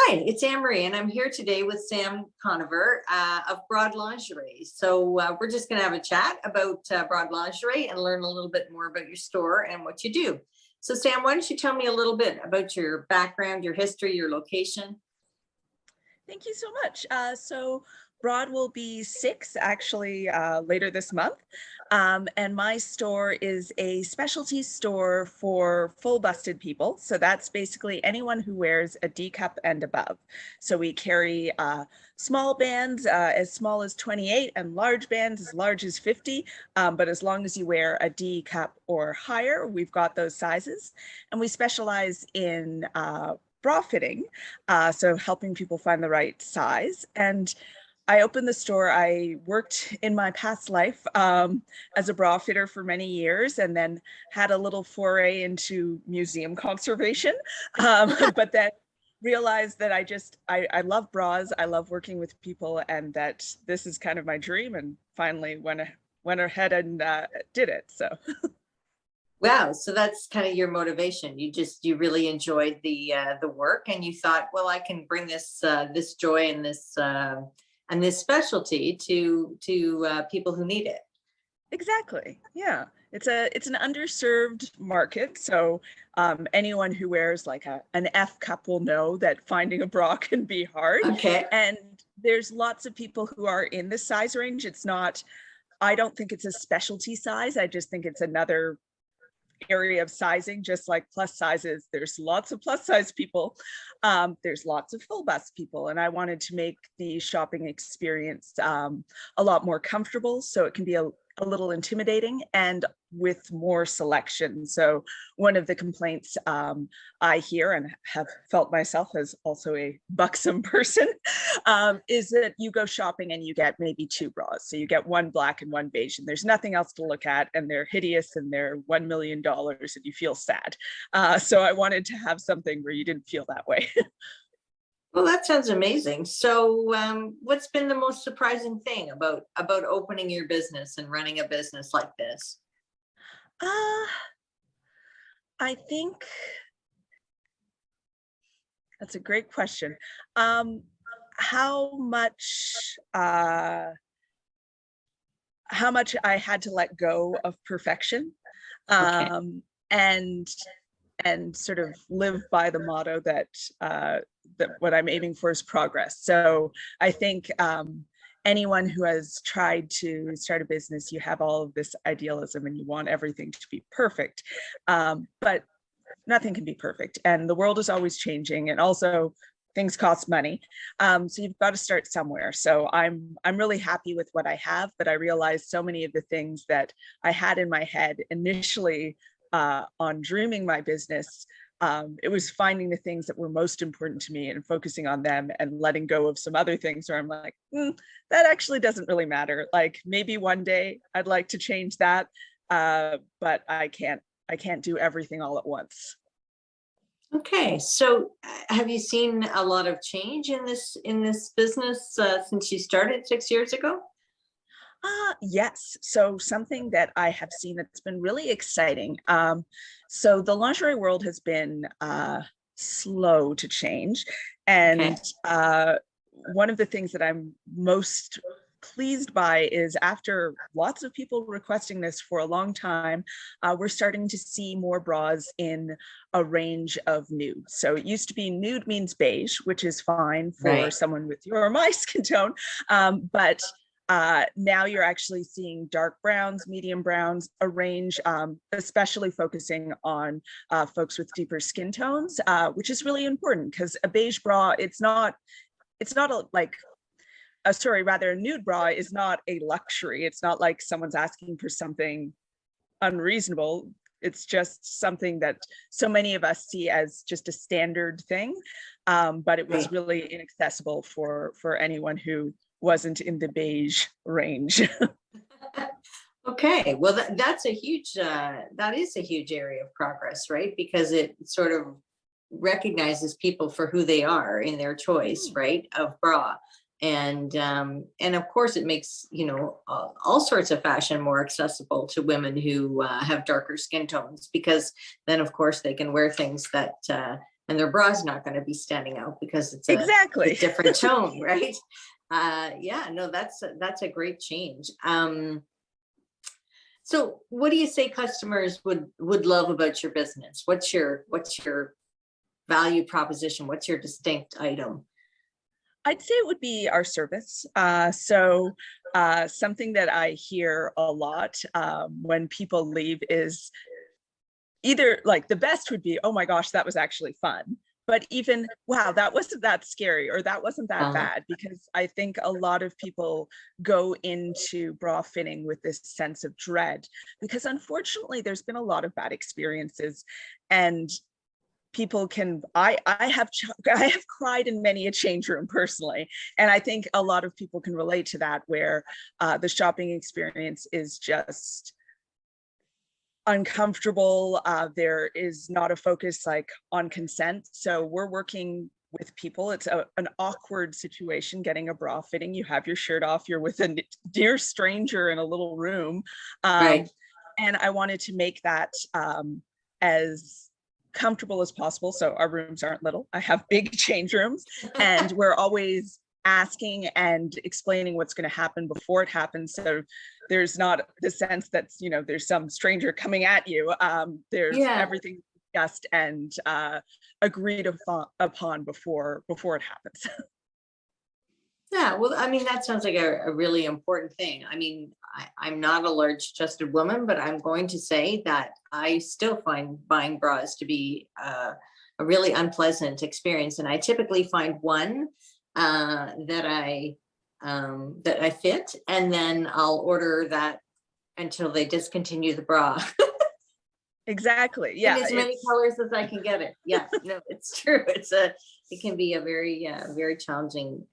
Hi, it's Anne-Marie, and I'm here today with Sam Conover of Broad Lingerie. So we're just going to have a chat about Broad Lingerie and learn a little bit more about your store and what you do. So Sam, why don't you tell me a little bit about your background, your history, your location? Thank you so much. So Broad will be 6 actually later this month. And my store is a specialty store for full busted people. So that's basically anyone who wears a D cup and above. So we carry small bands as small as 28 and large bands as large as 50. But as long as you wear a D cup or higher, we've got those sizes. And we specialize in bra fitting, so helping people find the right size. And I opened the store. I worked in my past life as a bra fitter for many years, and then had a little foray into museum conservation, but then realized that I love bras, I love working with people, and that this is kind of my dream, and finally went ahead and did it. So Wow, so that's kind of your motivation. You really enjoyed the work, and you thought, well, I can bring this joy and this specialty to people who need it. exactly. Yeah. It's an underserved market. So anyone who wears like an F cup will know that finding a bra can be hard. Okay. And there's lots of people who are in this size range. I don't think it's a specialty size. I just think it's another area of sizing, just like plus sizes. There's lots of plus size people. There's lots of full bust people. And I wanted to make the shopping experience a lot more comfortable, so it can be a little intimidating and with more selection. So one of the complaints I hear, and have felt myself as also a buxom person, is that you go shopping and you get maybe 2 bras. So you get one black and one beige, and there's nothing else to look at, and they're hideous and they're $1 million and you feel sad. So I wanted to have something where you didn't feel that way. Well, that sounds amazing. So, what's been the most surprising thing about opening your business and running a business like this? Uh, I think that's a great question. How much I had to let go of perfection, Okay. and sort of live by the motto that what I'm aiming for is progress. So I think anyone who has tried to start a business, you have all of this idealism and you want everything to be perfect, but nothing can be perfect, and the world is always changing, and also things cost money. So you've got to start somewhere. So I'm really happy with what I have, but I realized so many of the things that I had in my head initially on dreaming my business, it was finding the things that were most important to me and focusing on them, and letting go of some other things where I'm like, that actually doesn't really matter. Like maybe one day I'd like to change that, but I can't do everything all at once. Okay. So, have you seen a lot of change in this business since you started 6 years ago? Yes. So something that I have seen that's been really exciting. So the lingerie world has been slow to change. Okay. And one of the things that I'm most pleased by is, after lots of people requesting this for a long time, we're starting to see more bras in a range of nude. So it used to be nude means beige, which is fine for Right. someone with your or my skin tone. But now you're actually seeing dark browns, medium browns, a range, especially focusing on folks with deeper skin tones, which is really important, because a beige bra, it's not a nude bra is not a luxury. It's not like someone's asking for something unreasonable. It's just something that so many of us see as just a standard thing. But it was Right. really inaccessible for anyone who wasn't in the beige range. Okay. Well, that is a huge area of progress, right? Because it sort of recognizes people for who they are in their choice, right, of bra. And of course it makes all sorts of fashion more accessible to women who have darker skin tones, because then of course they can wear things that and their bra's not going to be standing out because it's a Exactly. different tone, right? Yeah, no, that's a great change. So what do you say customers would love about your business? What's your value proposition? What's your distinct item? I'd say it would be our service. Something that I hear a lot when people leave is either like the best would be, oh my gosh, that was actually fun. But even, wow, that wasn't that scary, or that wasn't that Uh, bad, because I think a lot of people go into bra fitting with this sense of dread, because unfortunately there's been a lot of bad experiences, and people can, I have cried in many a change room personally, and I think a lot of people can relate to that, where the shopping experience is just uncomfortable. There is not a focus like on consent. So we're working with people. It's an awkward situation getting a bra fitting. You have your shirt off, you're with a dear stranger in a little room. right. And I wanted to make that as comfortable as possible. So our rooms aren't little. I have big change rooms, and we're always asking and explaining what's going to happen before it happens. So there's not the sense that, there's some stranger coming at you. There's Yeah. everything discussed and agreed upon before it happens. Yeah, well, I mean, that sounds like a really important thing. I mean, I'm not a large chested woman, but I'm going to say that I still find buying bras to be a really unpleasant experience. And I typically find one that I fit, and then I'll order that until they discontinue the bra Exactly. in Yeah. as many colors as I can get it. Yeah, no, it's true. It can be a very challenging,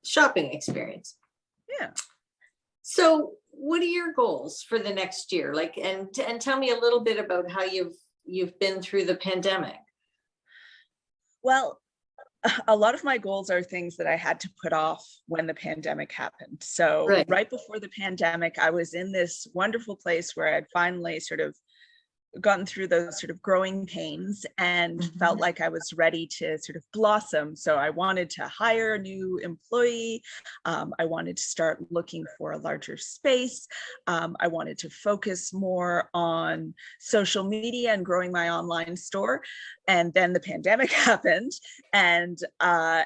shopping experience. Yeah. So what are your goals for the next year? Like, and tell me a little bit about how you've been through the pandemic. Well, a lot of my goals are things that I had to put off when the pandemic happened. So Right. right before the pandemic, I was in this wonderful place where I'd finally sort of gotten through those sort of growing pains and felt Mhm. like I was ready to sort of blossom. So I wanted to hire a new employee. I wanted to start looking for a larger space. I wanted to focus more on social media and growing my online store. And then the pandemic happened, and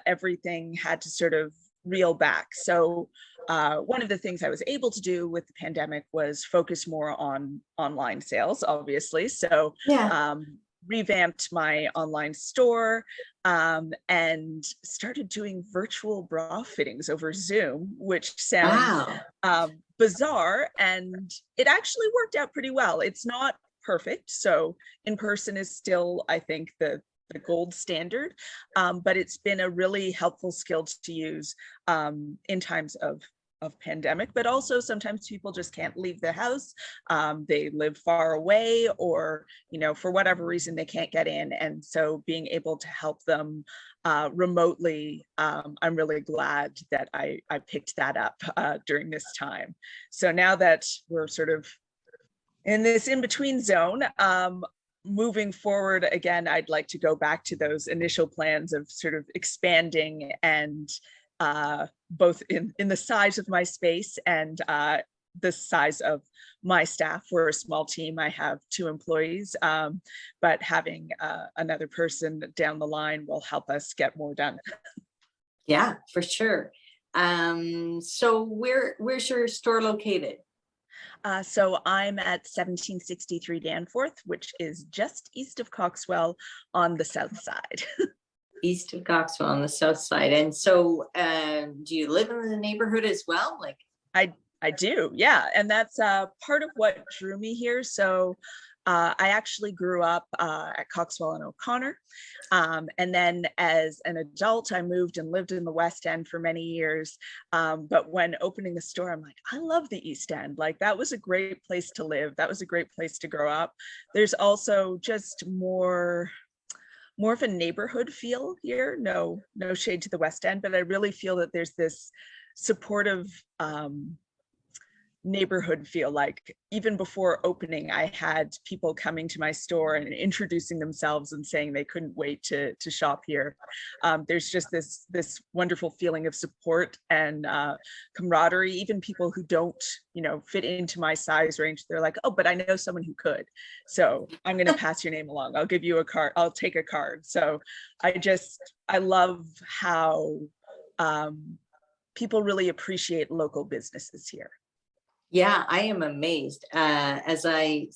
everything had to sort of reel back. So one of the things I was able to do with the pandemic was focus more on online sales, obviously. So Yeah. revamped my online store and started doing virtual bra fittings over Zoom, which sounds Wow. bizarre. And it actually worked out pretty well. It's not perfect. So in person is still, I think, the gold standard, but it's been a really helpful skill to use in times of pandemic. But also sometimes people just can't leave the house. They live far away, or for whatever reason they can't get in, and so being able to help them remotely, I'm really glad that I picked that up during this time. So now that we're sort of in this in-between zone, moving forward again, I'd like to go back to those initial plans of sort of expanding, and both in the size of my space and the size of my staff. We're a small team. I have 2 employees, but having another person down the line will help us get more done. Yeah, for sure. So where's your store located? So I'm at 1763 Danforth, which is just east of Coxwell on the south side. East of Coxwell on the south side. And so do you live in the neighborhood as well? Like, I do, yeah. And that's part of what drew me here. So I actually grew up at Coxwell and O'Connor. And then as an adult, I moved and lived in the West End for many years. But when opening the store, I'm like, I love the East End. Like, that was a great place to live. That was a great place to grow up. There's also just more of a neighborhood feel here. No shade to the West End, but I really feel that there's this supportive neighborhood feel. Like even before opening, I had people coming to my store and introducing themselves and saying they couldn't wait to shop here. There's just this wonderful feeling of support and camaraderie. Even people who don't, fit into my size range, they're like, oh, but I know someone who could, so I'm going to pass your name along. I'll give you a card. I'll take a card. So I love how people really appreciate local businesses here. Yeah, I am amazed as I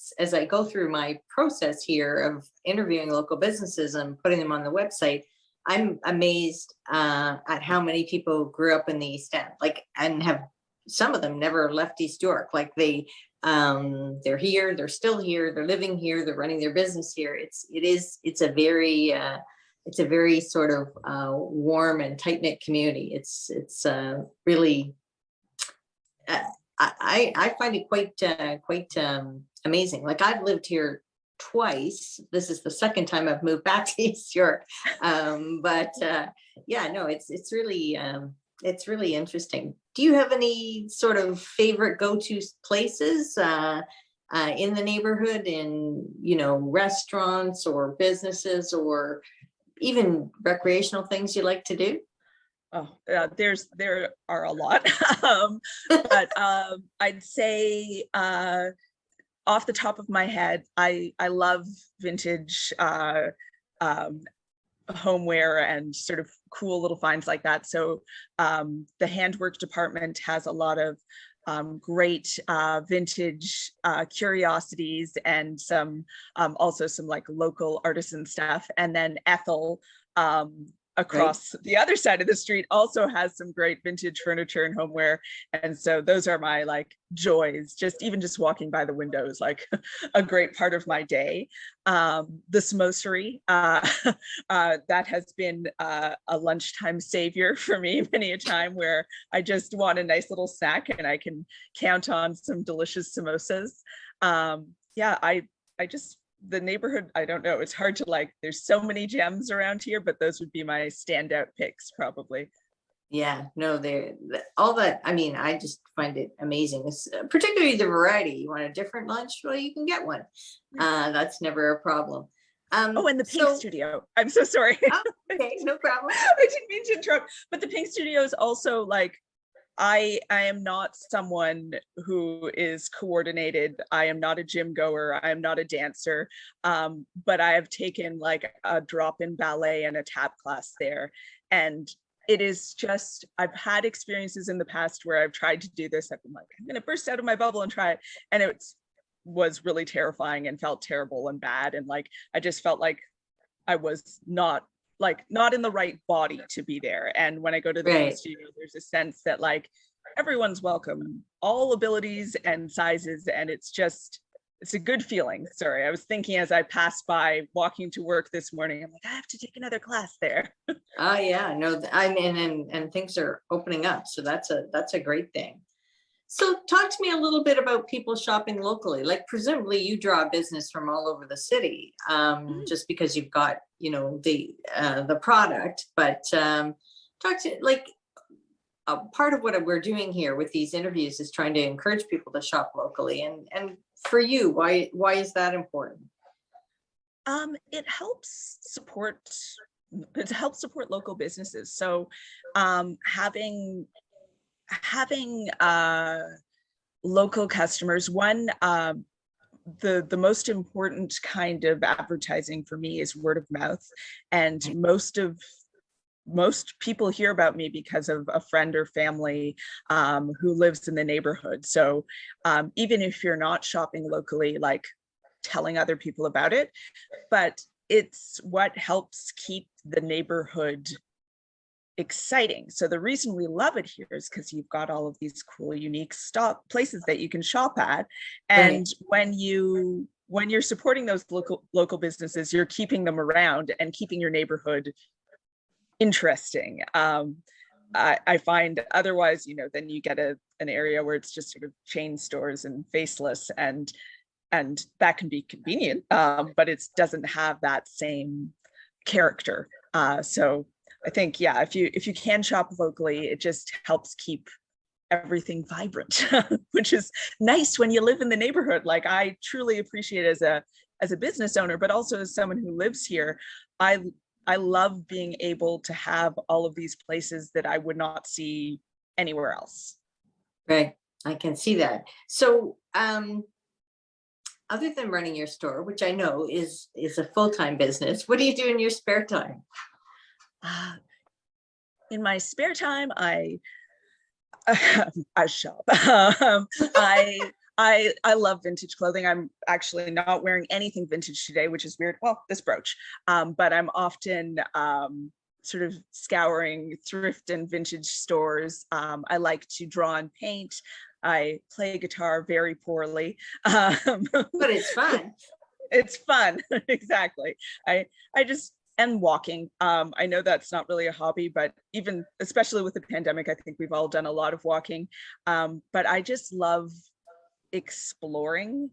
go through my process here of interviewing local businesses and putting them on the website. I'm amazed at how many people grew up in the East End, like, and have some of them never left East York. Like they're here, they're still here, they're living here, they're running their business here. It's a very sort of warm and tight knit community. It's really. I find it quite amazing. Like I've lived here twice. This is the second time I've moved back to East York. But yeah, no, it's really interesting. Do you have any sort of favorite go-to places in the neighborhood, in restaurants or businesses or even recreational things you like to do? Oh, there are a lot, but I'd say off the top of my head, I love vintage homeware and sort of cool little finds like that. So the handwork department has a lot of great vintage curiosities and some also some like local artisan stuff. And then Ethel, across the other side of the street, also has some great vintage furniture and homeware. And so those are my like joys. Just walking by the window is like a great part of my day. The smosery, that has been a lunchtime savior for me many a time, where I just want a nice little snack and I can count on some delicious samosas. Yeah, I just, the neighborhood, I don't know, it's hard to like, there's so many gems around here, but those would be my standout picks probably. Yeah, no, they're all that. I mean, I just find it amazing. Particularly the variety. You want a different lunch? Well, you can get one. That's never a problem. Oh, and the Pink Studio. I'm so sorry. Oh, okay, no problem. I didn't mean to interrupt, but the Pink Studio is also like, I am not someone who is coordinated. I am not a gym goer. I am not a dancer. But I have taken like a drop-in ballet and a tap class there. And it is just, I've had experiences in the past where I've tried to do this. I've been like, I'm going to burst out of my bubble and try it. And it was really terrifying and felt terrible and bad. And like, I just felt like I was not in the right body to be there. And when I go to the studio, there's a sense that like everyone's welcome, all abilities and sizes. And it's a good feeling. Sorry, I was thinking as I passed by walking to work this morning, I'm like, I have to take another class there. Oh yeah, no, I mean, and things are opening up. So that's a great thing. So talk to me a little bit about people shopping locally. Like presumably you draw business from all over the city, just because you've got, the product, but talk to like part of what we're doing here with these interviews is trying to encourage people to shop locally. And for you, why is that important? It helps support local businesses. So having local customers, the most important kind of advertising for me is word of mouth. And most people hear about me because of a friend or family who lives in the neighborhood. So even if you're not shopping locally, like telling other people about it, but it's what helps keep the neighborhood exciting. So the reason we love it here is because you've got all of these cool, unique places that you can shop at. And when you're supporting those local businesses, you're keeping them around and keeping your neighborhood interesting. I find otherwise, then you get an area where it's just sort of chain stores and faceless, and that can be convenient, but it doesn't have that same character. So I think, yeah, if you can shop locally, it just helps keep everything vibrant, which is nice when you live in the neighborhood. Like I truly appreciate it as a business owner, but also as someone who lives here. I I love being able to have all of these places that I would not see anywhere else. Right. I can see that. So, other than running your store, which I know is a full-time business, what do you do in your spare time? Uh, in my spare time, I shop. I love vintage clothing. I'm actually not wearing anything vintage today, which is weird. Well, this brooch, but I'm often sort of scouring thrift and vintage stores. I like to draw and paint. I play guitar very poorly. But it's fun. It's fun. Exactly. I just and walking. I know that's not really a hobby, but even especially with the pandemic, I think we've all done a lot of walking. But I just love exploring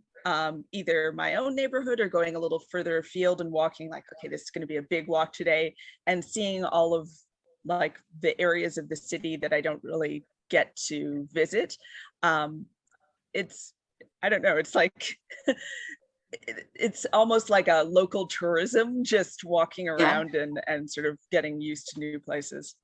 either my own neighborhood or going a little further afield and walking like, okay, this is going to be a big walk today, and seeing all of like the areas of the city that I don't really get to visit. It's, I don't know, it's like it's almost like a local tourism, just walking Yeah, around and sort of getting used to new places.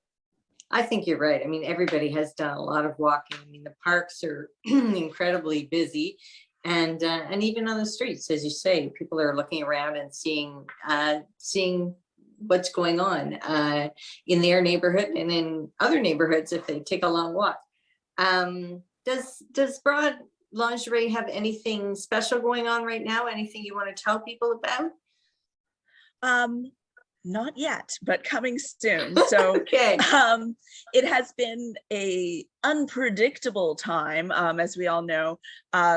I think you're right. I mean, everybody has done a lot of walking. I mean, the parks are incredibly busy, and even on the streets, as you say, people are looking around and seeing what's going on in their neighborhood and in other neighborhoods if they take a long walk. Does Broad Lingerie have anything special going on right now? Anything you want to tell people about? Um, Not yet, but coming soon. So Okay. it has been a unpredictable time, as we all know.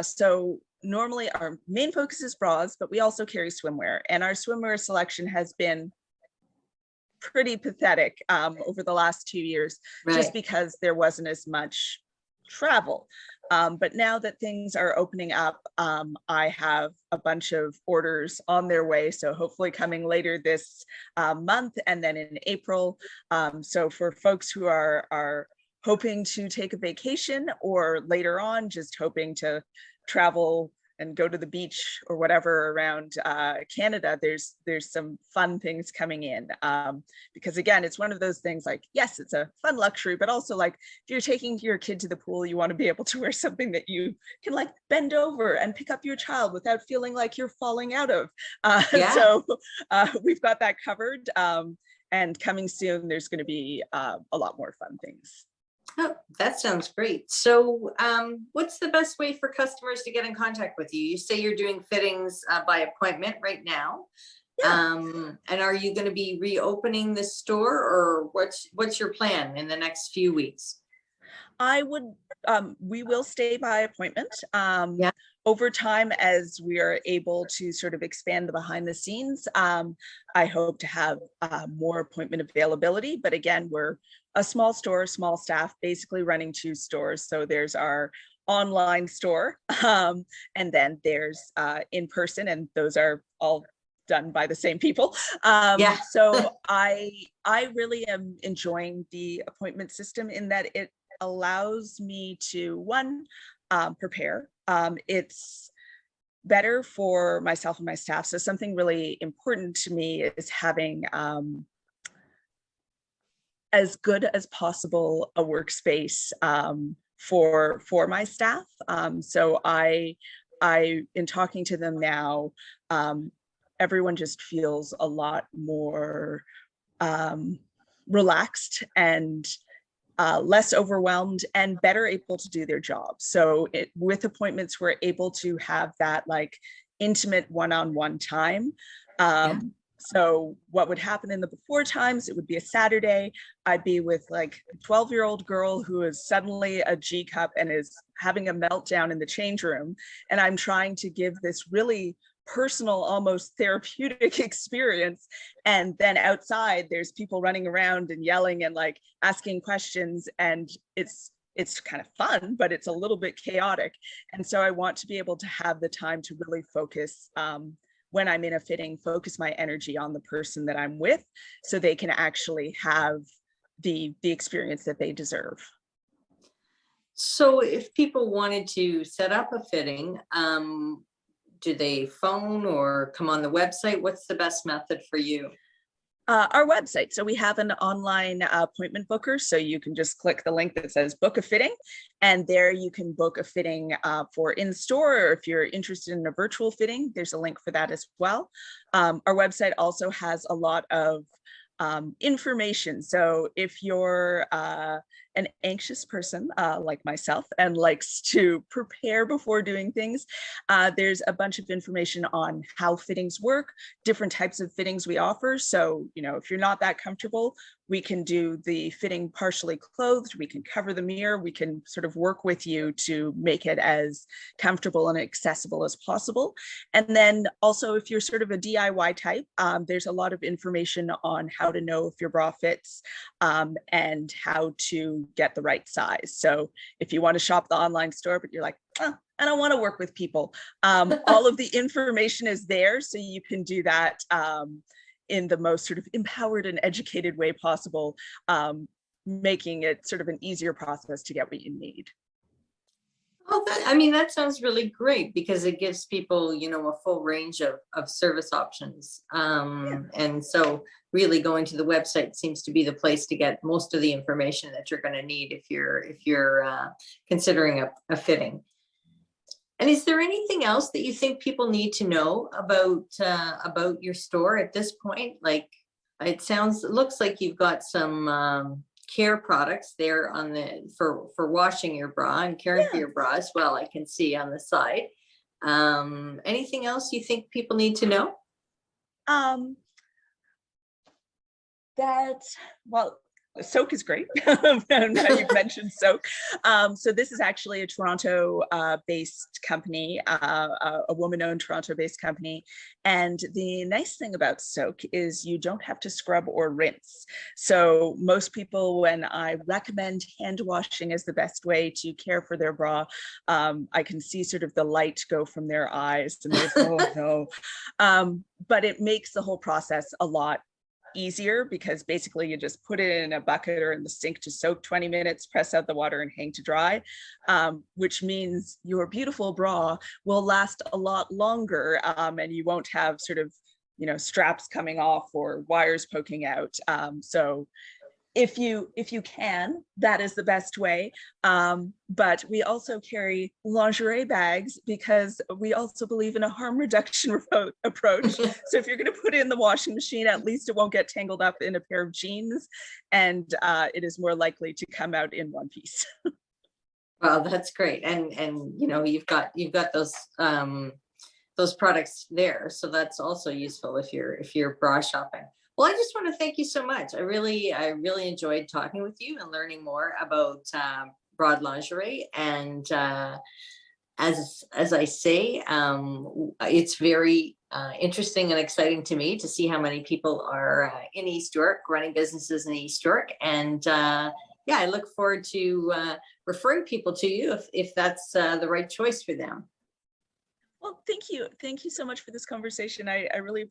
So normally our main focus is bras, but we also carry swimwear, and our swimwear selection has been pretty pathetic over the last 2 years, just Right. because there wasn't as much travel. But now that things are opening up, I have a bunch of orders on their way. So hopefully coming later this month and then in April. So for folks who are hoping to take a vacation, or later on just hoping to travel and go to the beach or whatever around Canada, there's some fun things coming in. Because again, it's one of those things like, yes, it's a fun luxury, but also like if you're taking your kid to the pool, you want to be able to wear something that you can like bend over and pick up your child without feeling like you're falling out of. Yeah. So we've got that covered. And coming soon, there's going to be a lot more fun things. Oh, that sounds great. So, what's the best way for customers to get in contact with you? You say you're doing fittings by appointment right now. Yeah. And are you going to be reopening the store, or what's your plan in the next few weeks? I would, we will stay by appointment. Yeah. Over time, as we are able to sort of expand the behind the scenes, I hope to have more appointment availability. But again, we're a small store, small staff, basically running two stores. So there's our online store, and then there's in person, and those are all done by the same people. Yeah. So I really am enjoying the appointment system in that it allows me to, one, prepare. It's better for myself and my staff. So something really important to me is having as good as possible a workspace for my staff. So I in talking to them now, everyone just feels a lot more relaxed and less overwhelmed and better able to do their job. So with appointments, we're able to have that like intimate one-on-one time. Yeah. So what would happen in the before times, it would be a Saturday, I'd be with like a 12-year-old girl who is suddenly a G cup and is having a meltdown in the change room. And I'm trying to give this really personal, almost therapeutic experience. And then outside, there's people running around and yelling and like asking questions. And it's kind of fun, but it's a little bit chaotic. And so I want to be able to have the time to really focus when I'm in a fitting, focus my energy on the person that I'm with, so they can actually have the experience that they deserve. So if people wanted to set up a fitting, do they phone or come on the website? What's the best method for you? Our website. So we have an online appointment booker. So you can just click the link that says book a fitting, and there you can book a fitting for in store, or if you're interested in a virtual fitting, there's a link for that as well. Our website also has a lot of information. So if you're an anxious person like myself and likes to prepare before doing things, there's a bunch of information on how fittings work, different types of fittings we offer. So, you know, if you're not that comfortable, we can do the fitting partially clothed, we can cover the mirror, we can sort of work with you to make it as comfortable and accessible as possible. And then also, if you're sort of a DIY type, there's a lot of information on how to know if your bra fits and how to get the right size. So if you want to shop the online store, but you're like, oh, I don't want to work with people, all of the information is there. So you can do that in the most sort of empowered and educated way possible, making it sort of an easier process to get what you need. Oh, I mean, that sounds really great because it gives people, you know, a full range of service options. Yeah. And so really going to the website seems to be the place to get most of the information that you're going to need if you're considering a fitting. And is there anything else that you think people need to know about your store at this point? Like, it looks like you've got some care products there on the for washing your bra and caring for Yeah. your bra as well. I can see on the side. Anything else you think people need to know? Um, that, well, soak is great. Now you've mentioned soak. So this is actually a Toronto based company, a woman-owned Toronto-based company. And the nice thing about soak is you don't have to scrub or rinse. So most people, when I recommend hand washing as the best way to care for their bra, I can see sort of the light go from their eyes and they're, oh no. But it makes the whole process a lot easier because basically you just put it in a bucket or in the sink to soak 20 minutes, press out the water and hang to dry, which means your beautiful bra will last a lot longer, and you won't have sort of, you know, straps coming off or wires poking out. So if you can, that is the best way. But we also carry lingerie bags because we also believe in a harm reduction approach. So if you're going to put it in the washing machine, at least it won't get tangled up in a pair of jeans, and it is more likely to come out in one piece. Well, that's great. And you know, you've got those products there. So that's also useful if you're bra shopping. Well, I just want to thank you so much. I really enjoyed talking with you and learning more about Broad Lingerie. And as I say, it's very interesting and exciting to me to see how many people are in East York running businesses in East York. And yeah, I look forward to referring people to you if that's the right choice for them. Well, thank you. Thank you so much for this conversation. I really appreciate